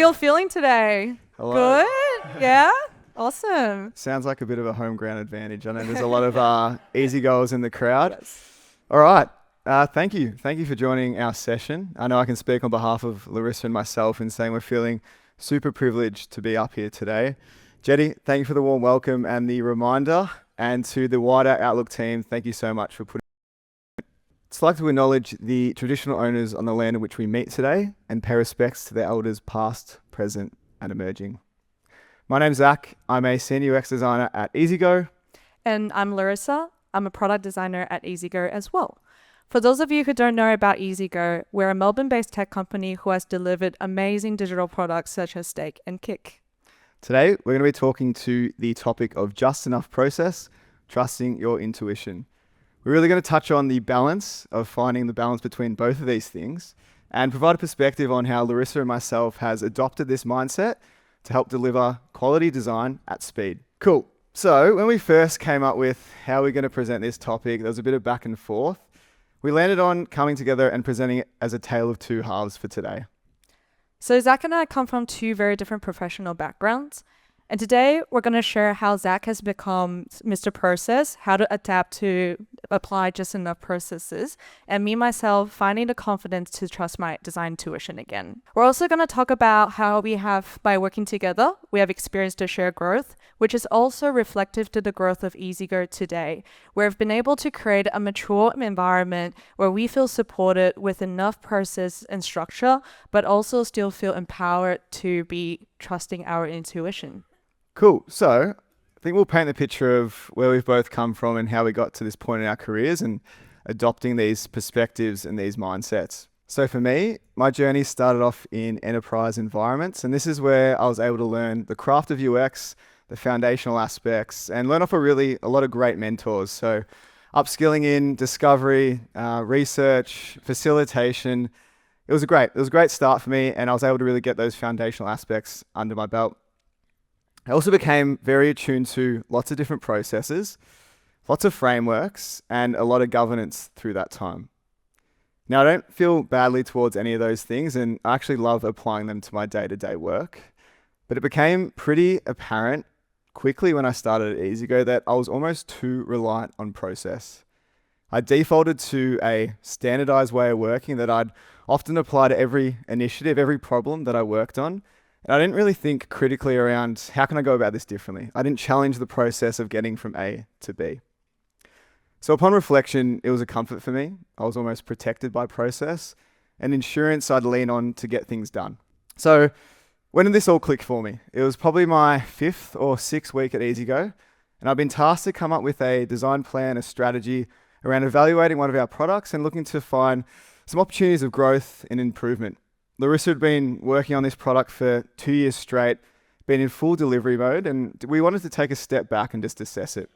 y'all feeling today? Hello. Good? Yeah? Awesome. Sounds like a bit of a home ground advantage. I know there's a lot of easy goals in the crowd. Yes. All right. Thank you. Thank you for joining our session. I know I can speak on behalf of Larissa and myself in saying we're feeling super privileged to be up here today. Jetty, thank you for the warm welcome and the reminder. And to the wider Outlook team, thank you so much for putting. I'd like to acknowledge the traditional owners on the land in which we meet today and pay respects to their elders past, present, and emerging. My name's Zach. I'm a senior UX designer at EasyGo. And I'm Larissa. I'm a product designer at EasyGo as well. For those of you who don't know about EasyGo, we're a Melbourne-based tech company who has delivered amazing digital products such as Steak and Kick. Today, we're going to be talking to the topic of just enough process, trusting your intuition. We're really going to touch on the balance of finding the balance between both of these things and provide a perspective on how Larissa and myself has adopted this mindset to help deliver quality design at speed. Cool. So when we first came up with how we're going to present this topic, there was a bit of back and forth. We landed on coming together and presenting it as a tale of two halves for today. So Zach and I come from two very different professional backgrounds. And today we're going to share how Zach has become Mr. Process, how to adapt to apply just enough processes, and me myself finding the confidence to trust my design intuition again. We're also going to talk about how we have, by working together, we have experienced a shared growth, which is also reflective to the growth of EasyGo today, where we've been able to create a mature environment where we feel supported with enough process and structure, but also still feel empowered to be trusting our intuition. Cool. So I think we'll paint the picture of where we've both come from and how we got to this point in our careers and adopting these perspectives and these mindsets. So for me, my journey started off in enterprise environments, and this is where I was able to learn the craft of UX, the foundational aspects, and learn off a lot of great mentors. So upskilling in discovery, research, facilitation. It was a great start for me, and I was able to really get those foundational aspects under my belt. I also became very attuned to lots of different processes, lots of frameworks, and a lot of governance through that time. Now, I don't feel badly towards any of those things, and I actually love applying them to my day-to-day work. But it became pretty apparent quickly when I started at EasyGo that I was almost too reliant on process. I defaulted to a standardized way of working that I'd often apply to every initiative, every problem that I worked on. And I didn't really think critically around how can I go about this differently. I didn't challenge the process of getting from A to B. So upon reflection, it was a comfort for me. I was almost protected by process and insurance I'd lean on to get things done. So when did this all click for me? It was probably my 5th or 6th week at EasyGo, and I've been tasked to come up with a design plan, a strategy around evaluating one of our products and looking to find some opportunities of growth and improvement. Larissa had been working on this product for 2 years straight, been in full delivery mode, and we wanted to take a step back and just assess it.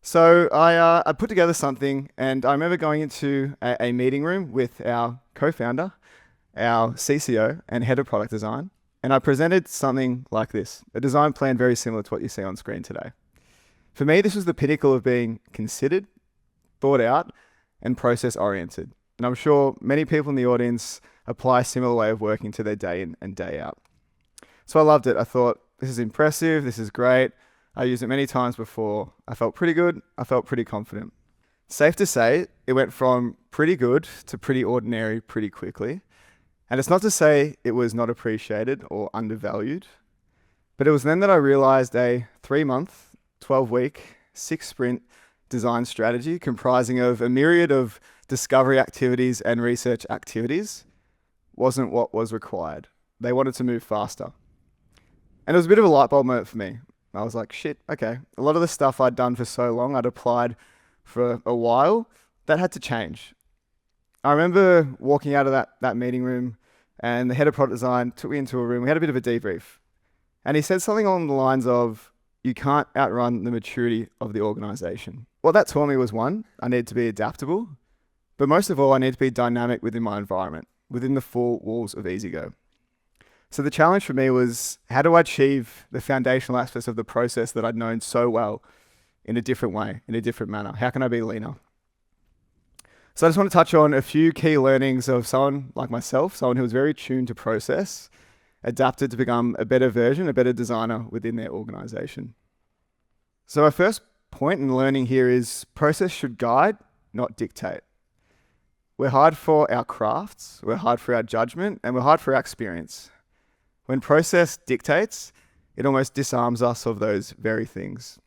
So I put together something, and I remember going into a meeting room with our co-founder, our CCO, and head of product design, and I presented something like this, a design plan very similar to what you see on screen today. For me, this was the pinnacle of being considered, thought out, and process-oriented. And I'm sure many people in the audience apply a similar way of working to their day in and day out. So I loved it. I thought, this is impressive, this is great. I used it many times before. I felt pretty good. I felt pretty confident. Safe to say, it went from pretty good to pretty ordinary pretty quickly. And it's not to say it was not appreciated or undervalued, but it was then that I realized a 3-month, 12-week, 6-sprint design strategy comprising of a myriad of discovery activities and research activities wasn't what was required. They wanted to move faster. And it was a bit of a light bulb moment for me. I was like, shit, okay. A lot of the stuff I'd done for so long, I'd applied for a while, that had to change. I remember walking out of that meeting room, and the head of product design took me into a room. We had a bit of a debrief. And he said something along the lines of, you can't outrun the maturity of the organization. What that taught me was, one, I need to be adaptable, but most of all, I need to be dynamic within my environment, within the 4 walls of EasyGo. So the challenge for me was, how do I achieve the foundational aspects of the process that I'd known so well in a different way, in a different manner? How can I be leaner? So I just want to touch on a few key learnings of someone like myself, someone who was very tuned to process, adapted to become a better version, a better designer within their organization. So our first point in learning here is process should guide, not dictate. We're hired for our crafts, we're hired for our judgment, and we're hired for our experience. When process dictates, it almost disarms us of those very things.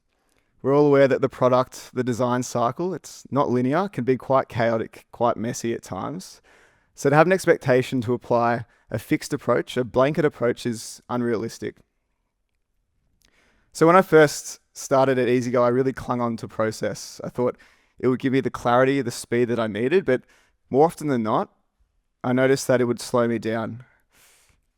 We're all aware that the design cycle, it's not linear, can be quite chaotic, quite messy at times. So to have an expectation to apply a fixed approach, a blanket approach, is unrealistic. So when I first started at EasyGo, I really clung on to process. I thought it would give me the clarity, the speed that I needed, but more often than not, I noticed that it would slow me down.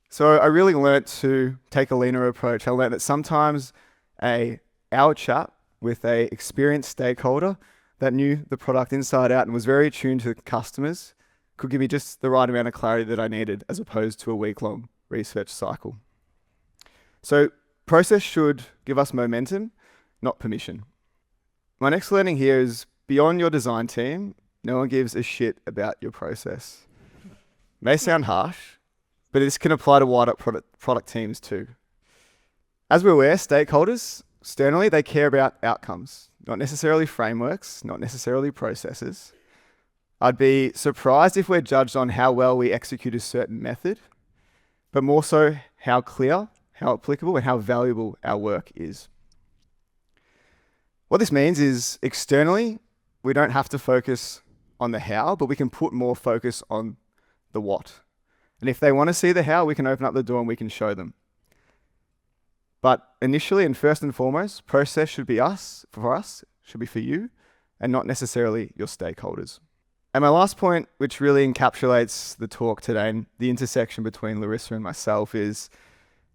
So I really learnt to take a leaner approach. I learnt that sometimes an hour chat with an experienced stakeholder that knew the product inside out and was very attuned to customers could give me just the right amount of clarity that I needed, as opposed to a week-long research cycle. So process should give us momentum, not permission. My next learning here is beyond your design team, no one gives a shit about your process. May sound harsh, but this can apply to wider product teams too. As we're aware, stakeholders, externally, they care about outcomes, not necessarily frameworks, not necessarily processes. I'd be surprised if we're judged on how well we execute a certain method, but more so how clear, how applicable, and how valuable our work is. What this means is externally, we don't have to focus on the how, but we can put more focus on the what. And if they want to see the how, we can open up the door and we can show them. But initially and first and foremost, process should be for us, should be for you, and not necessarily your stakeholders. And my last point, which really encapsulates the talk today and the intersection between Larissa and myself, is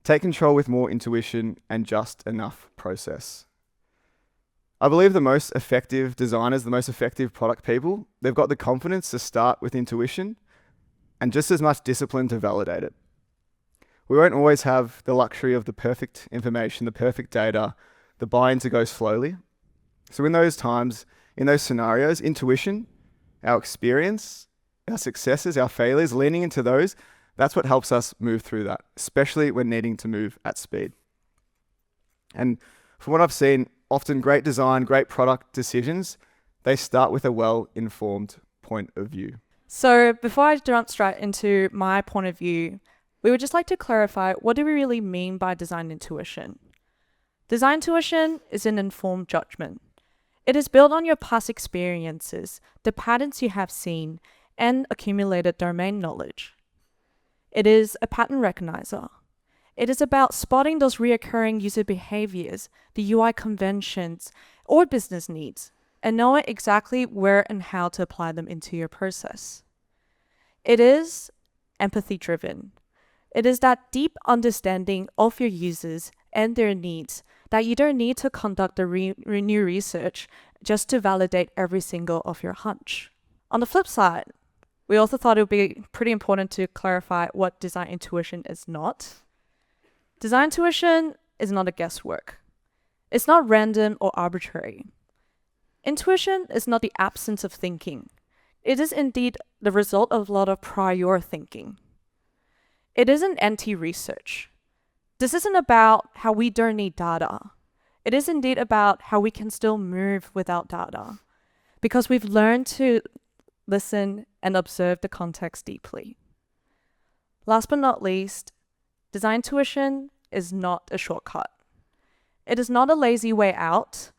take control with more intuition and just enough process. I believe the most effective designers, the most effective product people, they've got the confidence to start with intuition and just as much discipline to validate it. We won't always have the luxury of the perfect information, the perfect data, the buy-in to go slowly. So in those times, in those scenarios, intuition, our experience, our successes, our failures, leaning into those, that's what helps us move through that, especially when needing to move at speed. And from what I've seen, often great design, great product decisions, they start with a well-informed point of view. So before I jump straight into my point of view, we would just like to clarify, what do we really mean by design intuition? Design intuition is an informed judgment. It is built on your past experiences, the patterns you have seen, and accumulated domain knowledge. It is a pattern recognizer. It is about spotting those reoccurring user behaviors, the UI conventions, or business needs, and knowing exactly where and how to apply them into your process. It is empathy-driven. It is that deep understanding of your users and their needs that you don't need to conduct the new research just to validate every single of your hunch. On the flip side, we also thought it would be pretty important to clarify what design intuition is not. Design intuition is not a guesswork. It's not random or arbitrary. Intuition is not the absence of thinking. It is indeed the result of a lot of prior thinking. It isn't anti-research. This isn't about how we don't need data. It is indeed about how we can still move without data, because we've learned to listen and observe the context deeply. Last but not least, design intuition is not a shortcut. It is not a lazy way out.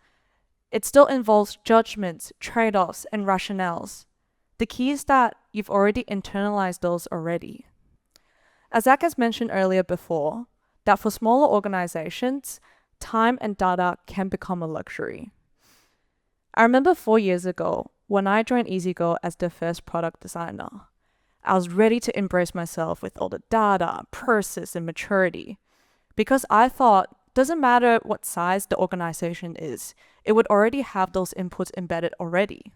It still involves judgments, trade-offs, and rationales. The key is that you've already internalized those already. As Zach has mentioned earlier before, that for smaller organizations, time and data can become a luxury. I remember 4 years ago, when I joined EasyGo as the first product designer, I was ready to embrace myself with all the data, process, and maturity, because I thought, doesn't matter what size the organization is, it would already have those inputs embedded already.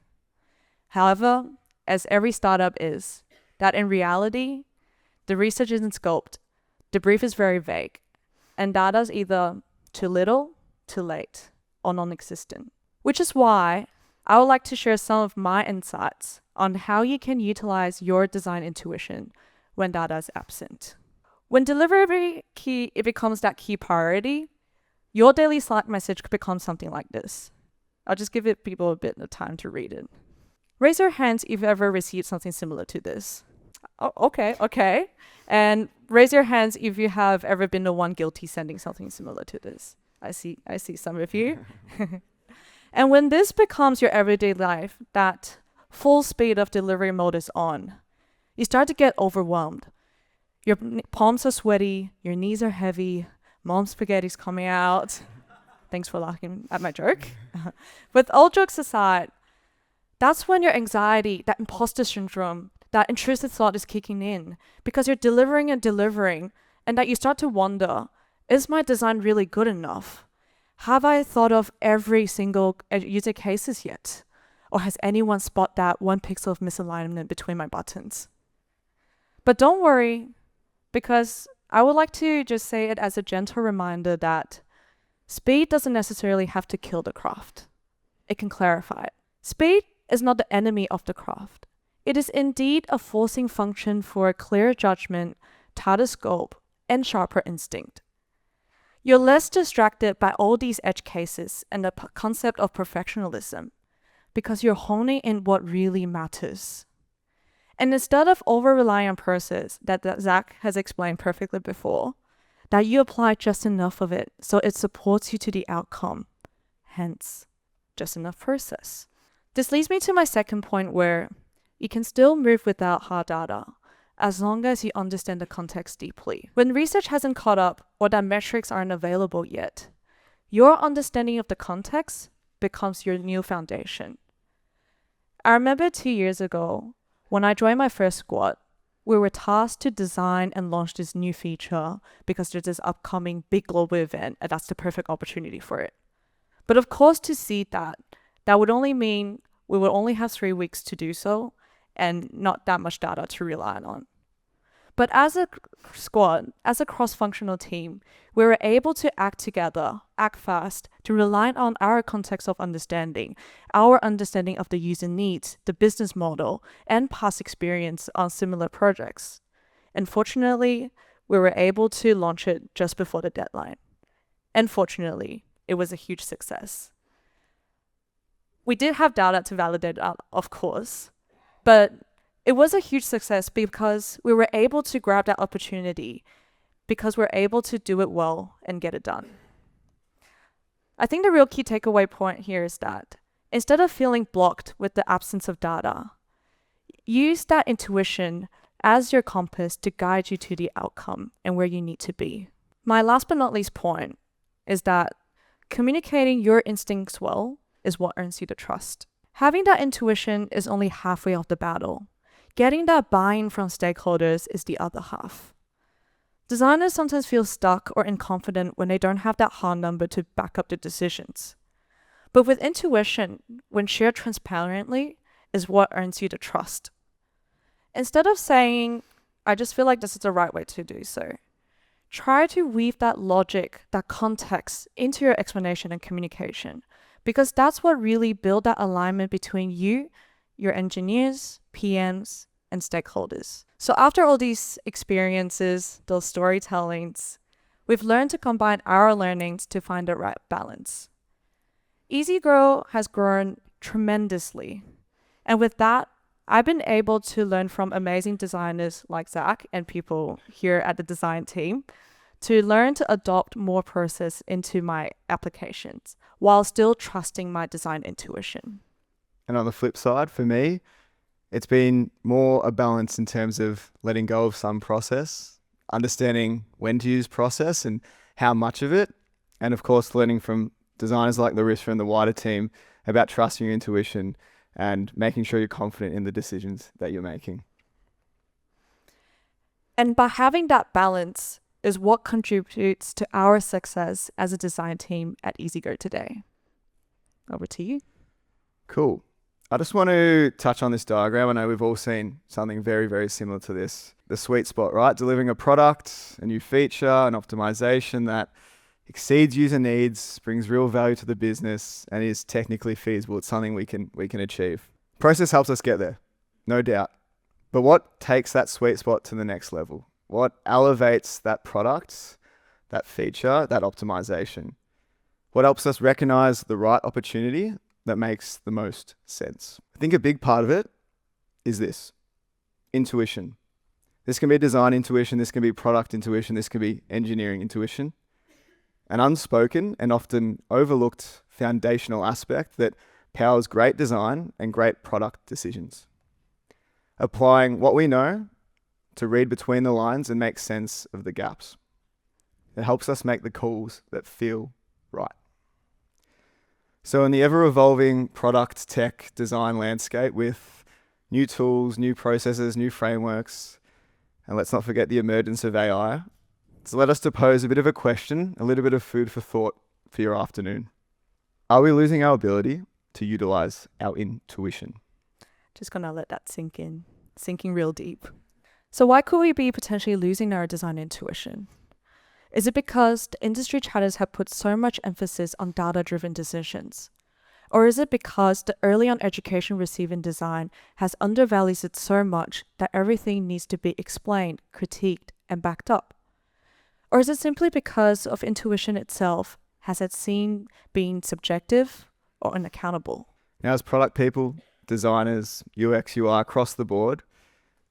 However, as every startup is, that in reality, the research isn't scoped, the brief is very vague, and data is either too little, too late, or non-existent. Which is why I would like to share some of my insights on how you can utilize your design intuition when data is absent. When delivery key it becomes that key priority, your daily Slack message could become something like this. I'll just give it people a bit of time to read it. Raise your hands if you've ever received something similar to this. Oh, okay. And raise your hands if you have ever been the one guilty sending something similar to this. I see some of you. And when this becomes your everyday life, that full speed of delivery mode is on, you start to get overwhelmed. Your palms are sweaty, your knees are heavy, mom's spaghetti's coming out. Thanks for laughing at my joke. With all jokes aside, that's when your anxiety, that imposter syndrome, that intrusive thought is kicking in because you're delivering, and that you start to wonder, is my design really good enough? Have I thought of every single user cases yet? Or has anyone spotted that one pixel of misalignment between my buttons? But don't worry, because I would like to just say it as a gentle reminder that speed doesn't necessarily have to kill the craft. It can clarify it. Speed is not the enemy of the craft. It is indeed a forcing function for a clear judgment, tighter scope, and sharper instinct. You're less distracted by all these edge cases and the concept of perfectionism because you're honing in what really matters. And instead of over-relying on process that Zach has explained perfectly before, that you apply just enough of it so it supports you to the outcome. Hence, just enough process. This leads me to my second point where you can still move without hard data as long as you understand the context deeply. When research hasn't caught up or that metrics aren't available yet, your understanding of the context becomes your new foundation. I remember 2 years ago, when I joined my first squad, we were tasked to design and launch this new feature because there's this upcoming big global event and that's the perfect opportunity for it. But of course, to see that would only mean we would only have 3 weeks to do so and not that much data to rely on. But as a squad, as a cross-functional team, we were able to act together, act fast, to rely on our context of understanding, our understanding of the user needs, the business model, and past experience on similar projects. And fortunately, we were able to launch it just before the deadline. And fortunately, it was a huge success. We did have data to validate it, of course, but it was a huge success because we were able to grab that opportunity because we're able to do it well and get it done. I think the real key takeaway point here is that instead of feeling blocked with the absence of data, use that intuition as your compass to guide you to the outcome and where you need to be. My last but not least point is that communicating your instincts well is what earns you the trust. Having that intuition is only halfway of the battle. Getting that buy-in from stakeholders is the other half. Designers sometimes feel stuck or inconfident when they don't have that hard number to back up their decisions. But with intuition, when shared transparently, is what earns you the trust. Instead of saying, I just feel like this is the right way to do so, try to weave that logic, that context into your explanation and communication, because that's what really builds that alignment between you, your engineers, PMs, and stakeholders. So after all these experiences, those storytellings, we've learned to combine our learnings to find the right balance. EasyGrow has grown tremendously. And with that, I've been able to learn from amazing designers like Zach and people here at the design team to learn to adopt more process into my applications while still trusting my design intuition. And on the flip side, for me, it's been more a balance in terms of letting go of some process, understanding when to use process and how much of it, and of course, learning from designers like Larissa and the wider team about trusting your intuition and making sure you're confident in the decisions that you're making. And by having that balance is what contributes to our success as a design team at EasyGrow today. Over to you. Cool. I just want to touch on this diagram. I know we've all seen something very, very similar to this. The sweet spot, right? Delivering a product, a new feature, an optimization that exceeds user needs, brings real value to the business, and is technically feasible. It's something we can achieve. Process helps us get there, no doubt. But what takes that sweet spot to the next level? What elevates that product, that feature, that optimization? What helps us recognize the right opportunity that makes the most sense? I think a big part of it is this: intuition. This can be design intuition, this can be product intuition, this can be engineering intuition. An unspoken and often overlooked foundational aspect that powers great design and great product decisions. Applying what we know to read between the lines and make sense of the gaps. It helps us make the calls that feel right. So in the ever-evolving product, tech, design landscape with new tools, new processes, new frameworks, and let's not forget the emergence of AI, it's led us to pose a bit of a question, a little bit of food for thought for your afternoon. Are we losing our ability to utilize our intuition? Just gonna let that sink in, sinking real deep. So why could we be potentially losing our design intuition? Is it because the industry chatters have put so much emphasis on data-driven decisions? Or is it because the early on education received in design has undervalued it so much that everything needs to be explained, critiqued, and backed up? Or is it simply because of intuition itself has it seen being subjective or unaccountable? Now, as product people, designers, UX, UI across the board,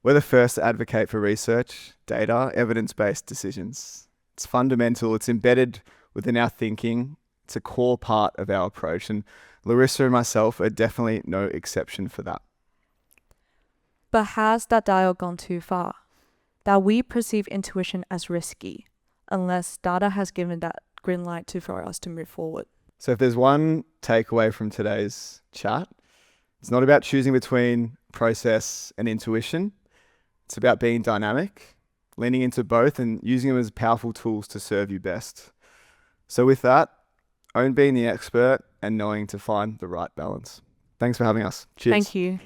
we're the first to advocate for research, data, evidence-based decisions. It's fundamental, it's embedded within our thinking, it's a core part of our approach, and Larissa and myself are definitely no exception for that. But has that dial gone too far? That we perceive intuition as risky, unless data has given that green light for us to move forward. So if there's one takeaway from today's chat, it's not about choosing between process and intuition. It's about being dynamic, leaning into both and using them as powerful tools to serve you best. So with that, own being the expert and knowing to find the right balance. Thanks for having us. Cheers. Thank you.